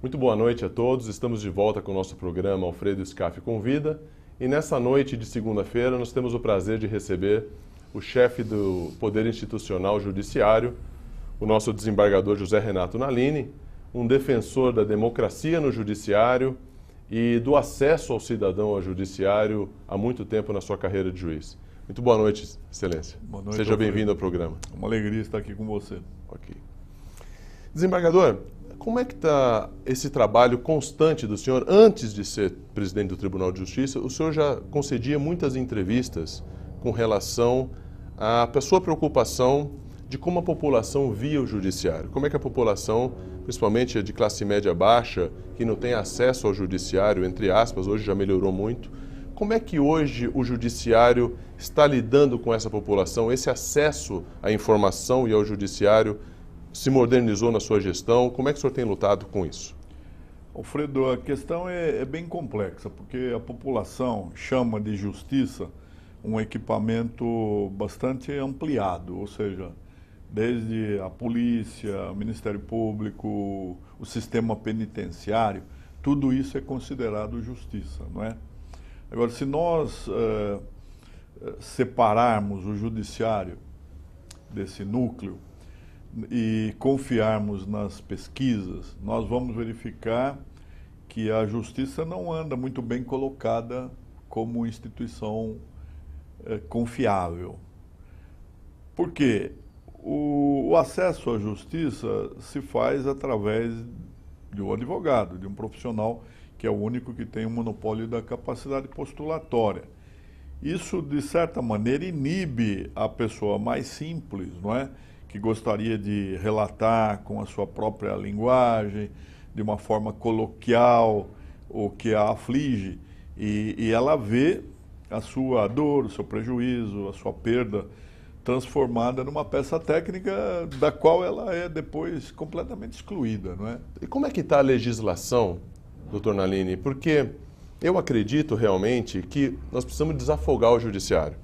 Muito boa noite a todos. Estamos de volta com o nosso programa Alfredo Scaff Convida. E nessa noite de segunda-feira nós temos o prazer de receber o chefe do Poder Institucional Judiciário, o nosso desembargador José Renato Nalini, um defensor da democracia no judiciário e do acesso ao cidadão ao judiciário há muito tempo na sua carreira de juiz. Muito boa noite, Excelência. Boa noite, Seja bem-vindo ao programa. Uma alegria estar aqui com você. Ok. Desembargador, como é que está esse trabalho constante do senhor? Antes de ser presidente do Tribunal de Justiça, o senhor já concedia muitas entrevistas com relação à sua preocupação de como a população via o judiciário. Como é que a população, principalmente a de classe média baixa, que não tem acesso ao judiciário, entre aspas, hoje já melhorou muito, como é que hoje o judiciário está lidando com essa população? Esse acesso à informação e ao judiciário se modernizou na sua gestão? Como é que o senhor tem lutado com isso? Alfredo, a questão é bem complexa, porque a população chama de justiça um equipamento bastante ampliado, ou seja, desde a polícia, o Ministério Público, o sistema penitenciário, tudo isso é considerado justiça, não é? Agora, se nós separarmos o judiciário desse núcleo e confiarmos nas pesquisas, nós vamos verificar que a justiça não anda muito bem colocada como instituição confiável. Por quê? O acesso à justiça se faz através de um advogado, de um profissional que é o único que tem o monopólio da capacidade postulatória. Isso, de certa maneira, inibe a pessoa mais simples, não é? Que gostaria de relatar com a sua própria linguagem, de uma forma coloquial, o que a aflige, e ela vê a sua dor, o seu prejuízo, a sua perda transformada numa peça técnica da qual ela é depois completamente excluída, não é? E como é que está a legislação, doutor Nalini? Porque eu acredito realmente que nós precisamos desafogar o judiciário.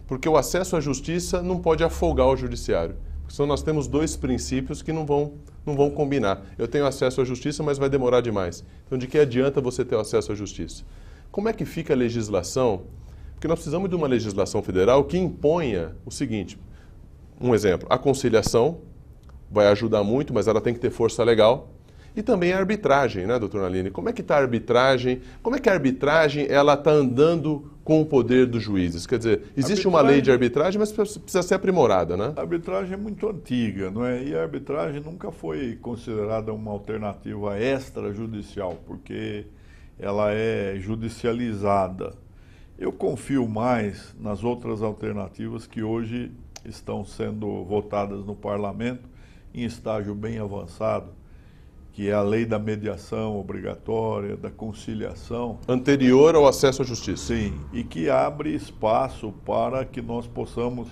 Porque o acesso à justiça não pode afogar o judiciário. Senão nós temos dois princípios que não vão combinar. Eu tenho acesso à justiça, mas vai demorar demais. Então, de que adianta você ter acesso à justiça? Como é que fica a legislação? Porque nós precisamos de uma legislação federal que imponha o seguinte, um exemplo, a conciliação vai ajudar muito, mas ela tem que ter força legal. E também a arbitragem, né, doutor Nalini? Como é que está a arbitragem? Como é que a arbitragem ela está andando com o poder dos juízes? Quer dizer, existe uma lei de arbitragem, mas precisa ser aprimorada, né? A arbitragem é muito antiga, não é? E a arbitragem nunca foi considerada uma alternativa extrajudicial, porque ela é judicializada. Eu confio mais nas outras alternativas que hoje estão sendo votadas no parlamento em estágio bem avançado, que é a lei da mediação obrigatória, da conciliação. Anterior ao acesso à justiça. Sim, e que abre espaço para que nós possamos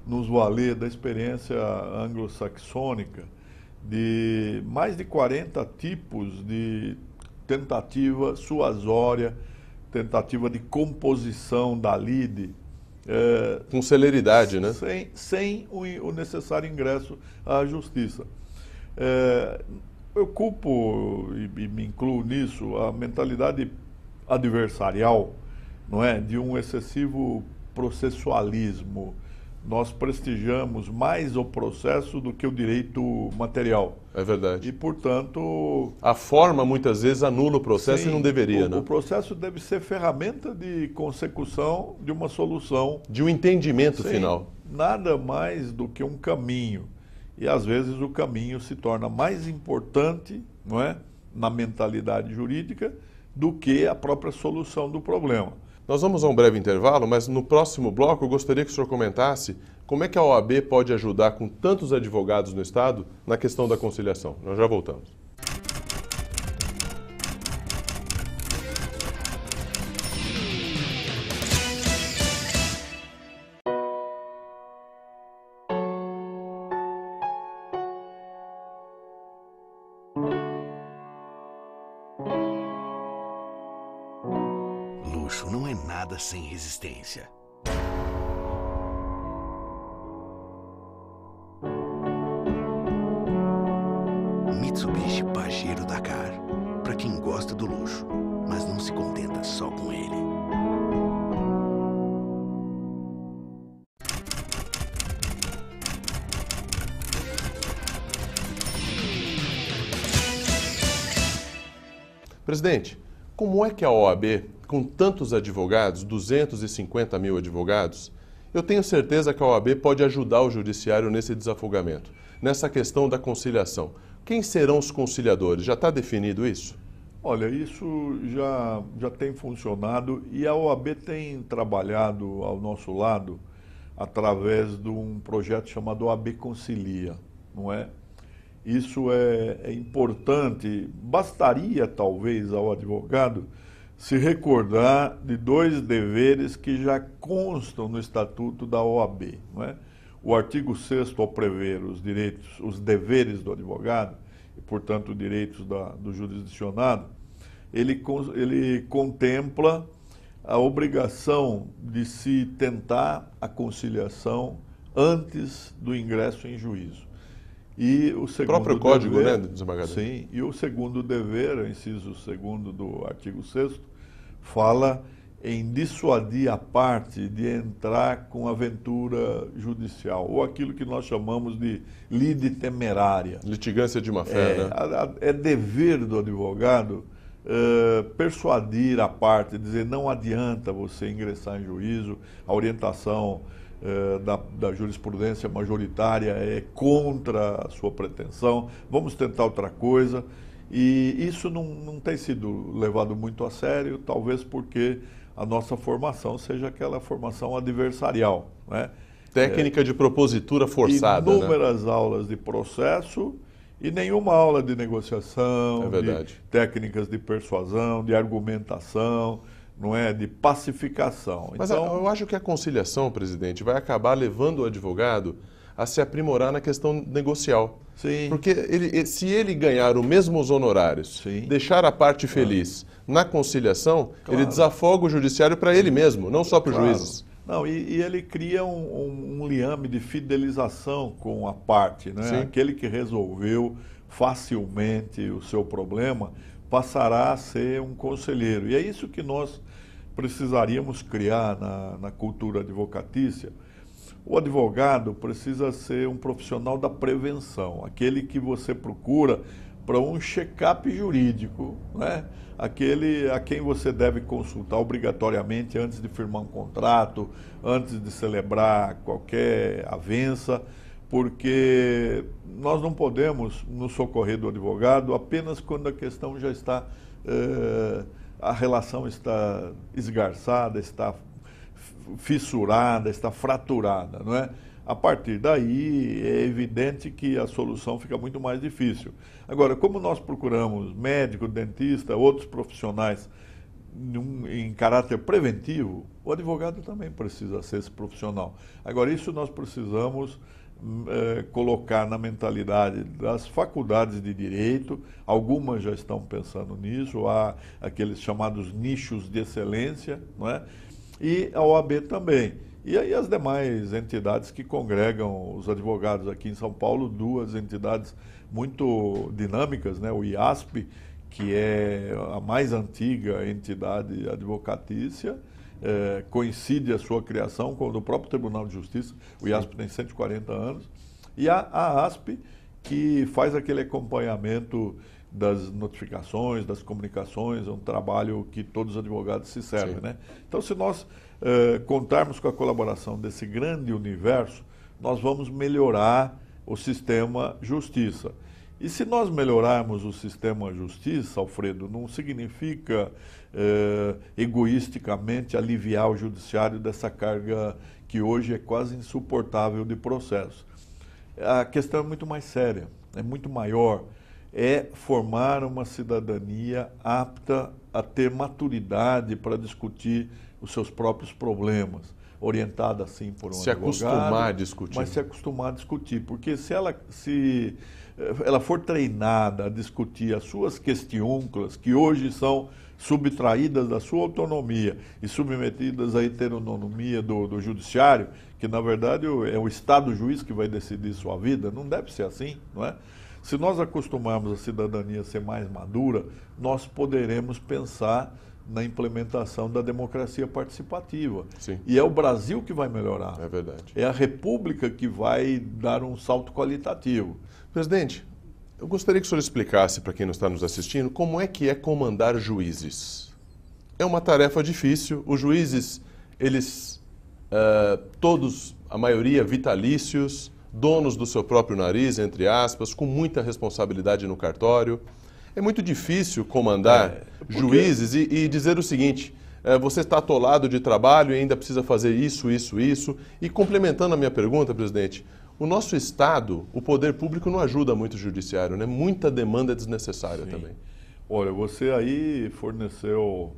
nos valer da experiência anglo-saxônica de mais de 40 tipos de tentativa suasória, tentativa de composição da lide. Com celeridade, né? Sem o necessário ingresso à justiça. Eu culpo e me incluo nisso a mentalidade adversarial, não é, de um excessivo processualismo. Nós prestigiamos mais o processo do que o direito material. É verdade. E, portanto... A forma, muitas vezes, anula o processo. Sim, e não deveria, né? O processo deve ser ferramenta de consecução de uma solução. De um entendimento final. Nada mais do que um caminho. E, às vezes, o caminho se torna mais importante, não é, na mentalidade jurídica do que a própria solução do problema. Nós vamos a um breve intervalo, mas no próximo bloco eu gostaria que o senhor comentasse como é que a OAB pode ajudar com tantos advogados no Estado na questão da conciliação. Nós já voltamos. Luxo não é nada sem resistência. Mitsubishi Pajero. Pajero Dakar. Para quem gosta do luxo, mas não se contenta só com ele. Presidente, como é que a OAB, com tantos advogados, 250 mil advogados, eu tenho certeza que a OAB pode ajudar o judiciário nesse desafogamento, nessa questão da conciliação. Quem serão os conciliadores? Já está definido isso? Olha, isso já tem funcionado e a OAB tem trabalhado ao nosso lado através de um projeto chamado OAB Concilia, não é? Isso é importante. Bastaria, talvez, ao advogado se recordar de dois deveres que já constam no Estatuto da OAB, não é? O artigo 6º, ao prever os direitos, os deveres do advogado, e, portanto, os direitos do jurisdicionado, ele contempla a obrigação de se tentar a conciliação antes do ingresso em juízo. E o segundo próprio código, dever, né, desembargador? Sim, e o segundo dever, o inciso 2º do artigo 6º, fala em dissuadir a parte de entrar com aventura judicial, ou aquilo que nós chamamos de lide temerária. Litigância de má-fé, né? É dever do advogado persuadir a parte, dizer não adianta você ingressar em juízo, a orientação da jurisprudência majoritária é contra a sua pretensão, vamos tentar outra coisa. E isso não tem sido levado muito a sério, talvez porque a nossa formação seja aquela formação adversarial, né? Técnica de propositura forçada, inúmeras aulas de processo e nenhuma aula de negociação, É verdade. de técnicas de persuasão, de argumentação, não é, de pacificação. Mas então, eu acho que a conciliação, presidente, vai acabar levando o advogado a se aprimorar na questão negocial. sim, Porque se ele ganhar os mesmos honorários, Sim. deixar a parte feliz na conciliação, Claro. ele desafoga o judiciário para ele mesmo, não só para os claro. juízes. Não, e ele cria um liame de fidelização com a parte, né? Sim. Aquele que resolveu facilmente o seu problema passará a ser um conselheiro. E é isso que nós precisaríamos criar na cultura advocatícia. O advogado precisa ser um profissional da prevenção, aquele que você procura para um check-up jurídico, né? Aquele a quem você deve consultar obrigatoriamente antes de firmar um contrato, antes de celebrar qualquer avença, porque nós não podemos nos socorrer do advogado apenas quando a questão já está, a relação está esgarçada, está fissurada, está fraturada, não é? A partir daí é evidente que a solução fica muito mais difícil. Agora, como nós procuramos médico, dentista, outros profissionais em caráter preventivo, o advogado também precisa ser esse profissional. Agora, isso nós precisamos colocar na mentalidade das faculdades de direito, algumas já estão pensando nisso, há aqueles chamados nichos de excelência, não é? E a OAB também. E aí as demais entidades que congregam os advogados aqui em São Paulo, duas entidades muito dinâmicas, né? O IASP, que é a mais antiga entidade advocatícia, coincide a sua criação com o do próprio Tribunal de Justiça, o IASP tem 140 anos, e a ASP, que faz aquele acompanhamento das notificações, das comunicações, é um trabalho que todos os advogados se servem, né? Então, se nós contarmos com a colaboração desse grande universo, nós vamos melhorar o sistema justiça. E se nós melhorarmos o sistema justiça, Alfredo, não significa egoisticamente aliviar o judiciário dessa carga que hoje é quase insuportável de processo. A questão é muito mais séria, é muito maior. É formar uma cidadania apta a ter maturidade para discutir os seus próprios problemas, orientada assim por um advogado. Se acostumar a discutir. Mas se acostumar a discutir, porque se ela for treinada a discutir as suas questiúnculas, que hoje são subtraídas da sua autonomia e submetidas à heteronomia do judiciário, que na verdade é o Estado juiz que vai decidir sua vida, não deve ser assim, não é? Se nós acostumarmos a cidadania a ser mais madura, nós poderemos pensar na implementação da democracia participativa. Sim. E é o Brasil que vai melhorar. É verdade. É a República que vai dar um salto qualitativo. Presidente, eu gostaria que o senhor explicasse para quem não está nos assistindo como é que é comandar juízes. É uma tarefa difícil. Os juízes, eles, todos, a maioria vitalícios, donos do seu próprio nariz, entre aspas, com muita responsabilidade no cartório. É muito difícil comandar juízes e dizer o seguinte, você está atolado de trabalho e ainda precisa fazer isso, isso, isso. E complementando a minha pergunta, presidente, o nosso Estado, o poder público não ajuda muito o judiciário, né? Muita demanda desnecessária Sim. também. Olha, você aí forneceu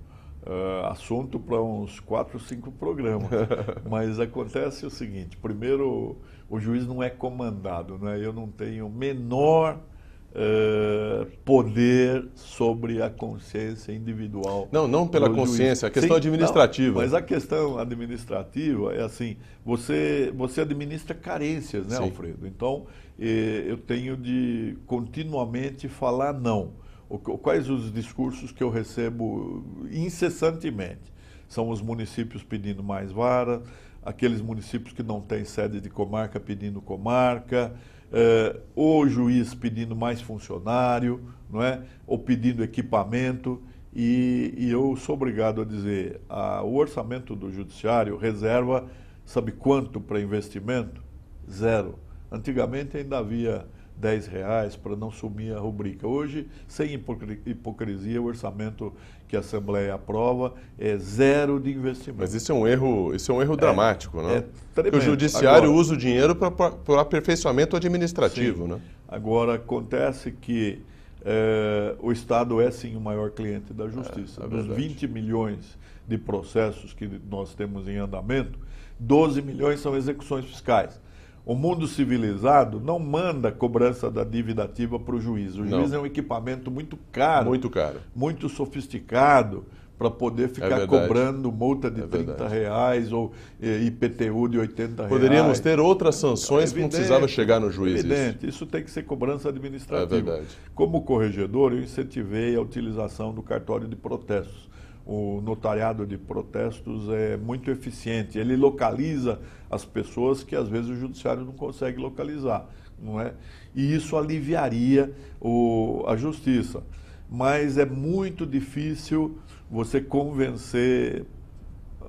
assunto para uns 4, 5 programas. Mas acontece o seguinte, primeiro, o juiz não é comandado, né? Eu não tenho menor poder sobre a consciência individual. Não pela consciência, a questão administrativa. Não, mas a questão administrativa é assim, você administra carências, né, Sim. Alfredo? Então, eu tenho de continuamente falar não. Quais os discursos que eu recebo incessantemente? São os municípios pedindo mais vara, aqueles municípios que não têm sede de comarca pedindo comarca, o juiz pedindo mais funcionário, não é? Ou pedindo equipamento, e eu sou obrigado a dizer, o orçamento do judiciário reserva, sabe quanto para investimento? 0. Antigamente ainda havia R$10 para não sumir a rubrica. Hoje, sem hipocrisia, o orçamento que a Assembleia aprova é 0 de investimento. Mas isso é um erro dramático, né? Tremendo. Porque o judiciário Agora, usa o dinheiro para o aperfeiçoamento administrativo, sim. né? Agora, acontece que o Estado é sim o maior cliente da Justiça. Dos 20 milhões de processos que nós temos em andamento, 12 milhões são execuções fiscais. O mundo civilizado não manda cobrança da dívida ativa para o juiz. O juiz é um equipamento muito caro, muito sofisticado, para poder ficar cobrando multa de R$30 ou IPTU de R$80. Poderíamos ter outras sanções que não precisava chegar no juiz. Evidente, isso tem que ser cobrança administrativa. É verdade. Como corregedor, eu incentivei a utilização do cartório de protestos. O notariado de protestos é muito eficiente. Ele localiza as pessoas que às vezes o judiciário não consegue localizar, não é? E isso aliviaria a justiça. Mas é muito difícil você convencer,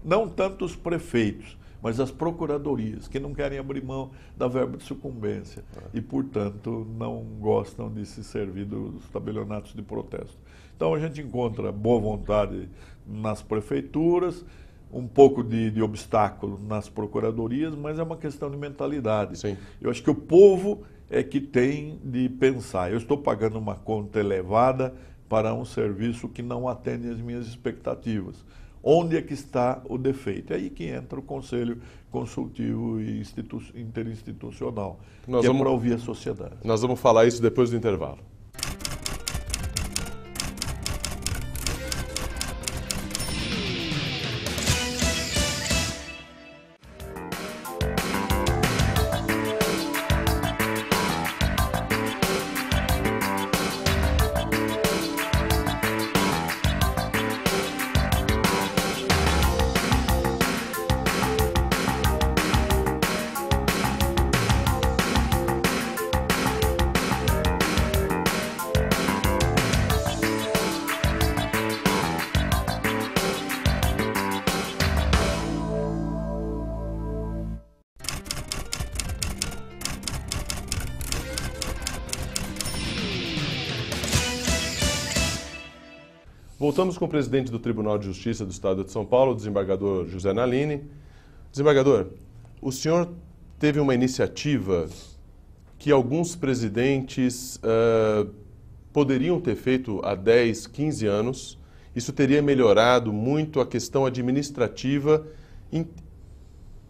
não tanto os prefeitos, mas as procuradorias, que não querem abrir mão da verba de sucumbência e, portanto, não gostam de se servir dos tabelionatos de protesto. Então, a gente encontra boa vontade nas prefeituras, um pouco de obstáculo nas procuradorias, mas é uma questão de mentalidade. Sim. Eu acho que o povo é que tem de pensar, eu estou pagando uma conta elevada para um serviço que não atende às minhas expectativas. Onde é que está o defeito? É aí que entra o Conselho Consultivo e Interinstitucional, que é para ouvir a sociedade. Nós vamos falar isso depois do intervalo. Voltamos com o presidente do Tribunal de Justiça do Estado de São Paulo, o desembargador José Nalini. Desembargador, o senhor teve uma iniciativa que alguns presidentes poderiam ter feito há 10, 15 anos. Isso teria melhorado muito a questão administrativa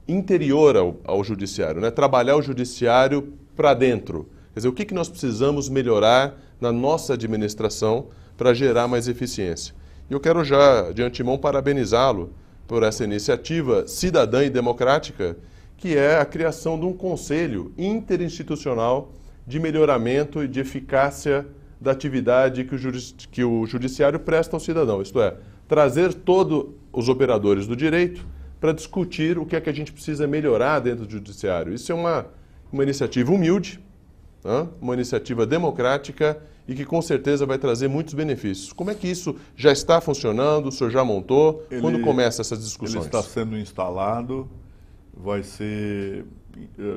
interior ao judiciário, né? Trabalhar o judiciário para dentro. Quer dizer, o que nós precisamos melhorar na nossa administração para gerar mais eficiência. E eu quero já, de antemão, parabenizá-lo por essa iniciativa cidadã e democrática, que é a criação de um conselho interinstitucional de melhoramento e de eficácia da atividade que o judiciário presta ao cidadão. Isto é, trazer todos os operadores do direito para discutir o que é que a gente precisa melhorar dentro do judiciário. Isso é uma iniciativa humilde, uma iniciativa democrática e que com certeza vai trazer muitos benefícios. Como é que isso já está funcionando? O senhor já montou? Quando começa essas discussões? Ele está sendo instalado,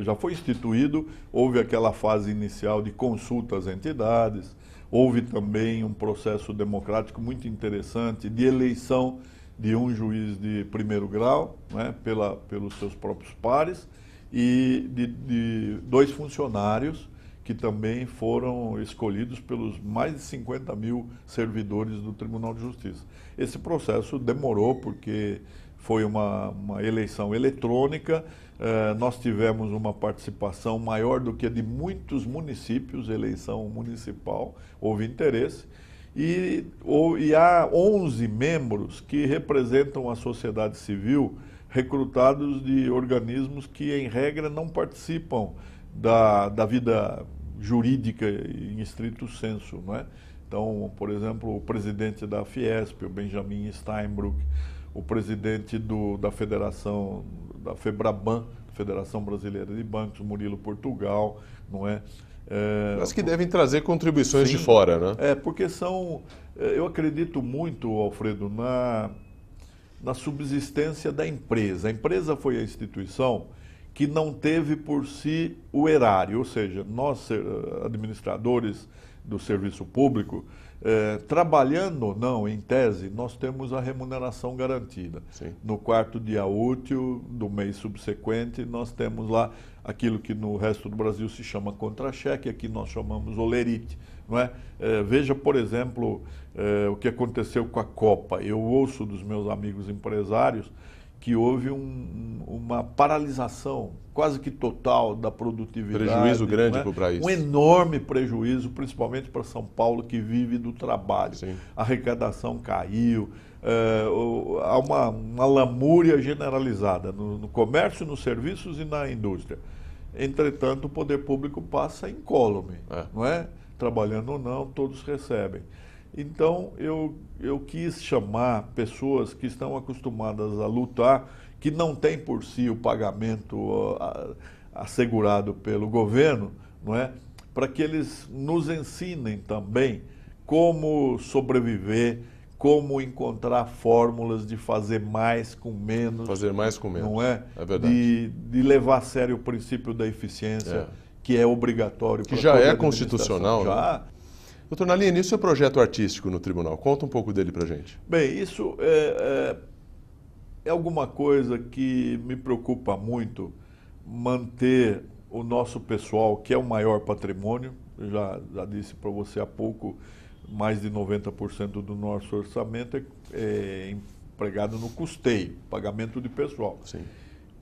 já foi instituído, houve aquela fase inicial de consulta às entidades, houve também um processo democrático muito interessante de eleição de um juiz de primeiro grau, né, pelos seus próprios pares, e de 2 funcionários que também foram escolhidos pelos mais de 50 mil servidores do Tribunal de Justiça. Esse processo demorou porque foi uma eleição eletrônica, nós tivemos uma participação maior do que a de muitos municípios, eleição municipal, houve interesse, e há 11 membros que representam a sociedade civil, recrutados de organismos que, em regra, não participam da vida jurídica em estrito senso, não é? Então, por exemplo, o presidente da Fiesp, o Benjamin Steinbrück, o presidente da Federação, da FEBRABAN, Federação Brasileira de Bancos, Murilo Portugal, não é? Mas que devem trazer contribuições de fora, né? Porque eu acredito muito, Alfredo, na subsistência da empresa. A empresa foi a instituição que não teve por si o erário, ou seja, nós, administradores do serviço público, trabalhando ou não, em tese, nós temos a remuneração garantida. Sim. No 4º dia útil do mês subsequente, nós temos lá aquilo que no resto do Brasil se chama contra-cheque, aqui nós chamamos olerite, não é? Veja, por exemplo, o que aconteceu com a Copa. Eu ouço dos meus amigos empresários que houve uma paralisação quase que total da produtividade. Prejuízo grande para o país. Um enorme prejuízo, principalmente para São Paulo, que vive do trabalho. Sim. A arrecadação caiu, há uma lamúria generalizada no comércio, nos serviços e na indústria. Entretanto, o poder público passa incólume, não é? Trabalhando ou não, todos recebem. Então, eu quis chamar pessoas que estão acostumadas a lutar, que não têm por si o pagamento assegurado pelo governo, não é? Para que eles nos ensinem também como sobreviver, como encontrar fórmulas de fazer mais com menos. Fazer mais com menos. Não é? É verdade. De levar a sério o princípio da eficiência, que é obrigatório. Que já é constitucional. Já. Né? Doutor Nalini, e o seu projeto artístico no tribunal? Conta um pouco dele pra gente. Bem, isso é alguma coisa que me preocupa muito, manter o nosso pessoal, que é o maior patrimônio. Eu já disse para você há pouco, mais de 90% do nosso orçamento é empregado no custeio, pagamento de pessoal. Sim.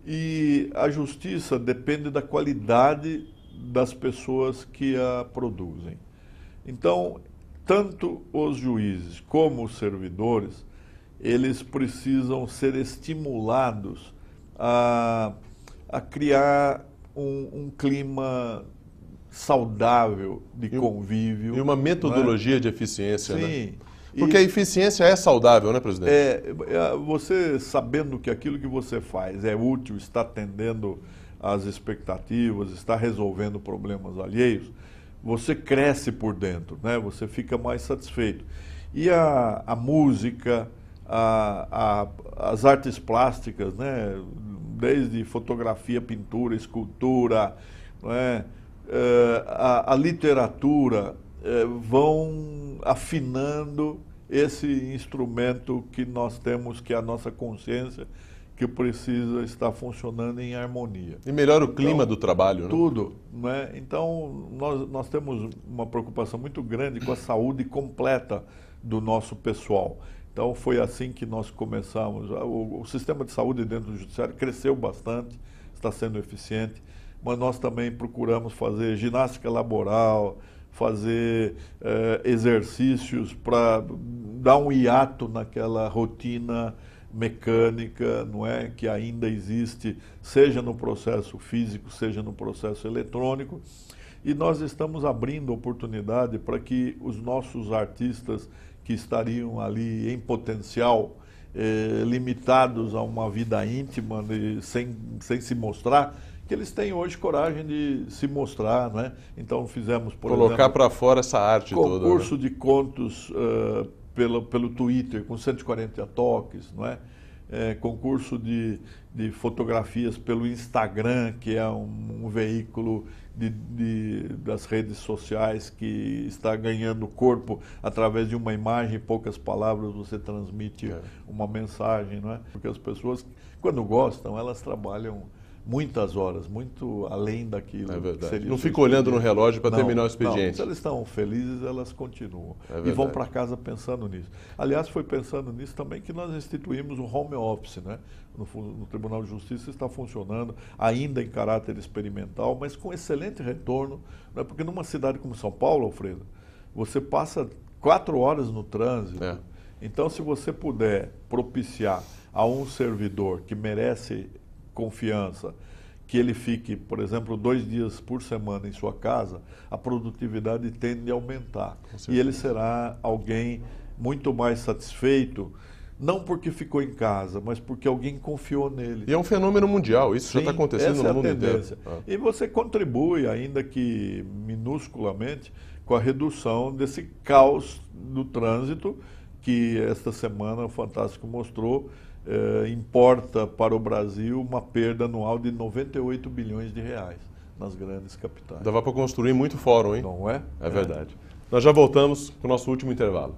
E a justiça depende da qualidade das pessoas que a produzem. Então, tanto os juízes como os servidores, eles precisam ser estimulados a criar um clima saudável de convívio. E uma metodologia de eficiência, Sim. né? Porque a eficiência é saudável, né, presidente? Você sabendo que aquilo que você faz é útil, está atendendo às expectativas, está resolvendo problemas alheios, você cresce por dentro, né? Você fica mais satisfeito. E a música, as artes plásticas, né? Desde fotografia, pintura, escultura, não é? A literatura, vão afinando esse instrumento que nós temos, que é a nossa consciência, que precisa estar funcionando em harmonia. E melhora o clima do trabalho, né? Tudo, né? Então, nós temos uma preocupação muito grande com a saúde completa do nosso pessoal. Então, foi assim que nós começamos. O sistema de saúde dentro do judiciário cresceu bastante, está sendo eficiente, mas nós também procuramos fazer ginástica laboral, fazer exercícios para dar um hiato naquela rotina mecânica, não é, que ainda existe, seja no processo físico, seja no processo eletrônico. E nós estamos abrindo oportunidade para que os nossos artistas que estariam ali em potencial, limitados a uma vida íntima, sem se mostrar, que eles têm hoje coragem de se mostrar, né? Então fizemos, por exemplo, colocar para fora essa arte toda. Concurso de contos pelo Twitter com 140 toques, não é? Concurso de fotografias pelo Instagram, que é um veículo das redes sociais que está ganhando corpo através de uma imagem e poucas palavras você transmite uma mensagem, não é? Porque as pessoas, quando gostam, elas trabalham muitas horas, muito além daquilo. É verdade. Que seria não fica olhando no relógio para terminar o expediente. Não, se elas estão felizes, elas continuam. E vão para casa pensando nisso. Aliás, foi pensando nisso também que nós instituímos o home office, né? No Tribunal de Justiça está funcionando, ainda em caráter experimental, mas com excelente retorno, né? Porque numa cidade como São Paulo, Alfredo, você passa 4 horas no trânsito. Então, se você puder propiciar a um servidor que merece confiança, que ele fique, por exemplo, 2 dias por semana em sua casa, a produtividade tende a aumentar. E ele será alguém muito mais satisfeito, não porque ficou em casa, mas porque alguém confiou nele. E é um fenômeno mundial, isso já está acontecendo no mundo inteiro. E você contribui, ainda que minusculamente, com a redução desse caos do trânsito que esta semana o Fantástico mostrou. Importa para o Brasil uma perda anual de 98 bilhões de reais nas grandes capitais. Dava para construir muito fórum, hein? Não é? É verdade. Nós já voltamos com o nosso último intervalo.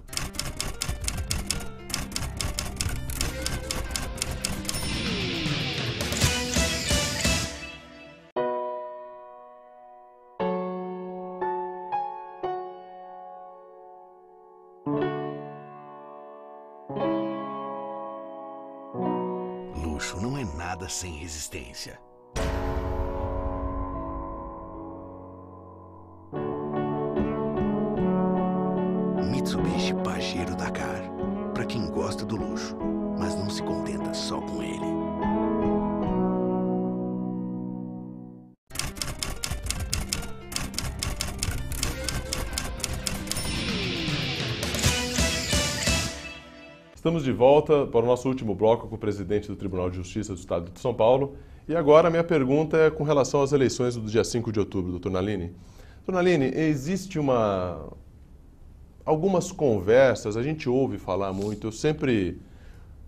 Luxo não é nada sem resistência. Mitsubishi Pajero Dakar. Para quem gosta do luxo, mas não se contenta só com ele. Estamos de volta para o nosso último bloco com o presidente do Tribunal de Justiça do Estado de São Paulo. E agora a minha pergunta é com relação às eleições do dia 5 de outubro, doutor Nalini. Doutor Nalini, existe algumas conversas, a gente ouve falar muito, eu sempre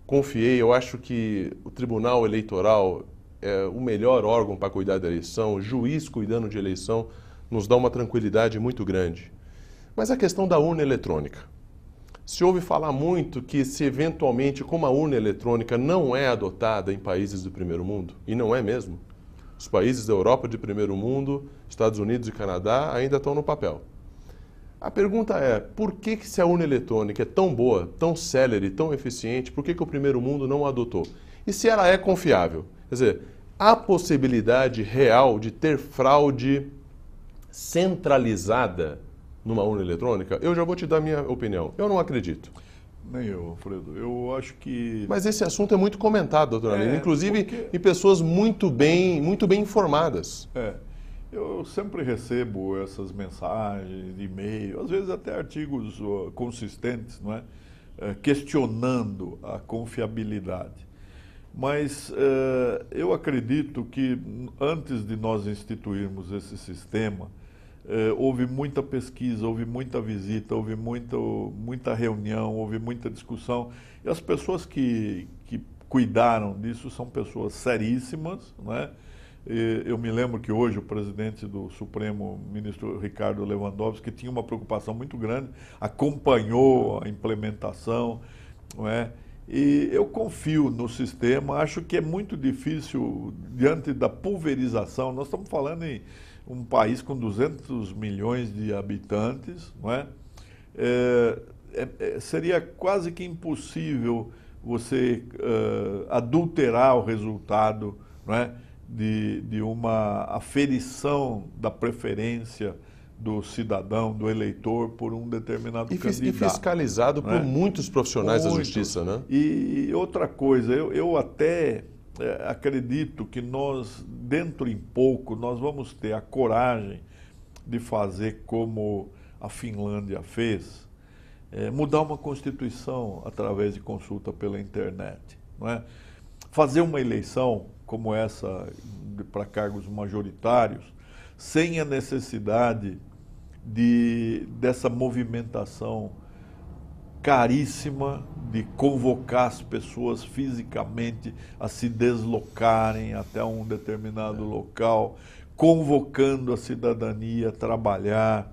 confiei, eu acho que o Tribunal Eleitoral é o melhor órgão para cuidar da eleição, o juiz cuidando de eleição nos dá uma tranquilidade muito grande. Mas a questão da urna eletrônica. Se ouve falar muito que se eventualmente, como a urna eletrônica não é adotada em países do primeiro mundo, e não é mesmo, os países da Europa de primeiro mundo, Estados Unidos e Canadá ainda estão no papel. A pergunta é, por que se a urna eletrônica é tão boa, tão célere, tão eficiente, por que o primeiro mundo não a adotou? E se ela é confiável? Quer dizer, há possibilidade real de ter fraude centralizada numa urna eletrônica? Eu já vou te dar minha opinião. Eu não acredito. Nem eu, Alfredo. Eu acho que... Mas esse assunto é muito comentado, doutor Nalini, inclusive em pessoas muito bem informadas. Eu sempre recebo essas mensagens, e-mail, às vezes até artigos consistentes, não é? Questionando a confiabilidade. Mas eu acredito que antes de nós instituirmos esse sistema, houve muita pesquisa, houve muita visita, houve muita reunião, houve muita discussão. E as pessoas que cuidaram disso são pessoas seríssimas, né? Eu me lembro que hoje o presidente do Supremo, ministro Ricardo Lewandowski, tinha uma preocupação muito grande, acompanhou a implementação, não é? E eu confio no sistema, acho que é muito difícil, diante da pulverização, nós estamos falando em um país com 200 milhões de habitantes, não é? Seria quase que impossível você adulterar o resultado, não é? De uma aferição da preferência do cidadão, do eleitor, por um determinado candidato. E fiscalizado por muitos profissionais da justiça, né? E outra coisa, eu até acredito que nós, dentro em pouco, nós vamos ter a coragem de fazer como a Finlândia fez, mudar uma Constituição através de consulta pela internet, não é? Fazer uma eleição como essa para cargos majoritários, sem a necessidade dessa movimentação caríssima de convocar as pessoas fisicamente a se deslocarem até um determinado local, convocando a cidadania a trabalhar,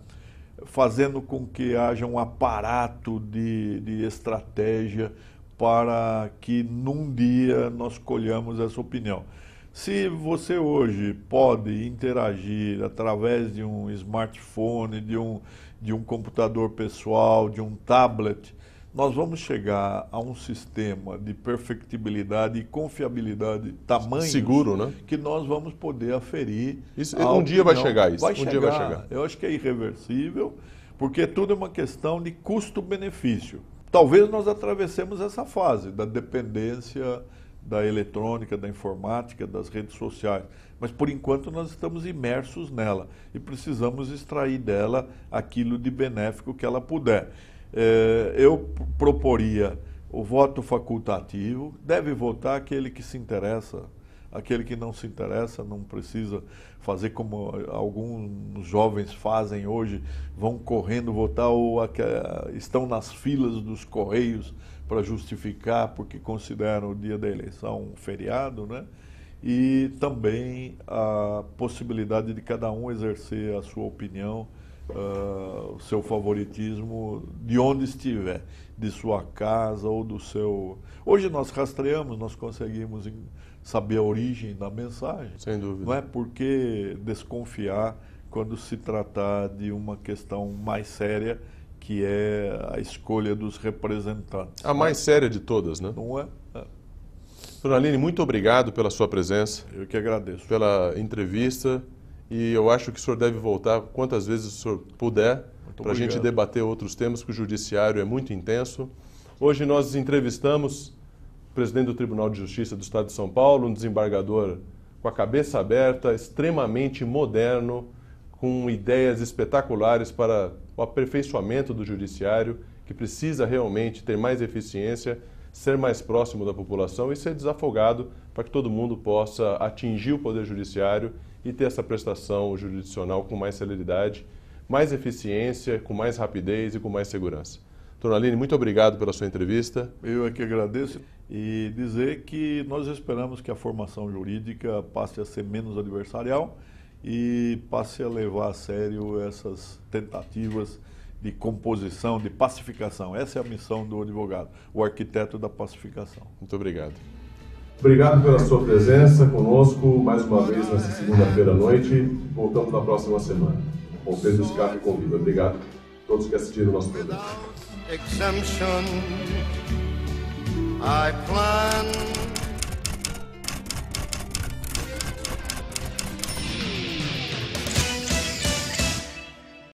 fazendo com que haja um aparato de estratégia para que num dia nós colhamos essa opinião. Se você hoje pode interagir através de um smartphone, de um computador pessoal, de um tablet, nós vamos chegar a um sistema de perfectibilidade e confiabilidade tamanho seguro, né? Que nós vamos poder aferir. Isso, um dia vai chegar isso. Dia vai chegar. Eu acho que é irreversível, porque tudo é uma questão de custo-benefício. Talvez nós atravessemos essa fase da dependência da eletrônica, da informática, das redes sociais. Mas, por enquanto, nós estamos imersos nela e precisamos extrair dela aquilo de benéfico que ela puder. Eu proporia o voto facultativo, deve votar aquele que se interessa, aquele que não se interessa não precisa fazer como alguns jovens fazem hoje, vão correndo votar ou estão nas filas dos correios para justificar porque consideram o dia da eleição um feriado, né? E também a possibilidade de cada um exercer a sua opinião, o seu favoritismo de onde estiver, de sua casa ou do seu... Hoje nós rastreamos, nós conseguimos saber a origem da mensagem. Sem dúvida. Não é por que desconfiar quando se tratar de uma questão mais séria, que é a escolha dos representantes. A mais séria de todas, né? Não é? Tornalini, muito obrigado pela sua presença. Eu que agradeço. Pela entrevista. E eu acho que o senhor deve voltar quantas vezes o senhor puder para a gente debater outros temas, porque o judiciário é muito intenso. Hoje nós entrevistamos o presidente do Tribunal de Justiça do Estado de São Paulo, um desembargador com a cabeça aberta, extremamente moderno, com ideias espetaculares para o aperfeiçoamento do judiciário, que precisa realmente ter mais eficiência, ser mais próximo da população e ser desafogado para que todo mundo possa atingir o Poder Judiciário e ter essa prestação jurisdicional com mais celeridade, mais eficiência, com mais rapidez e com mais segurança. Tornalini, muito obrigado pela sua entrevista. Eu é que agradeço e dizer que nós esperamos que a formação jurídica passe a ser menos adversarial e passe a levar a sério essas tentativas de composição, de pacificação. Essa é a missão do advogado, o arquiteto da pacificação. Muito obrigado. Obrigado pela sua presença conosco mais uma vez nessa segunda-feira à noite. Voltamos na próxima semana. Com Pedro Scarpa convida. Obrigado a todos que assistiram o nosso programa.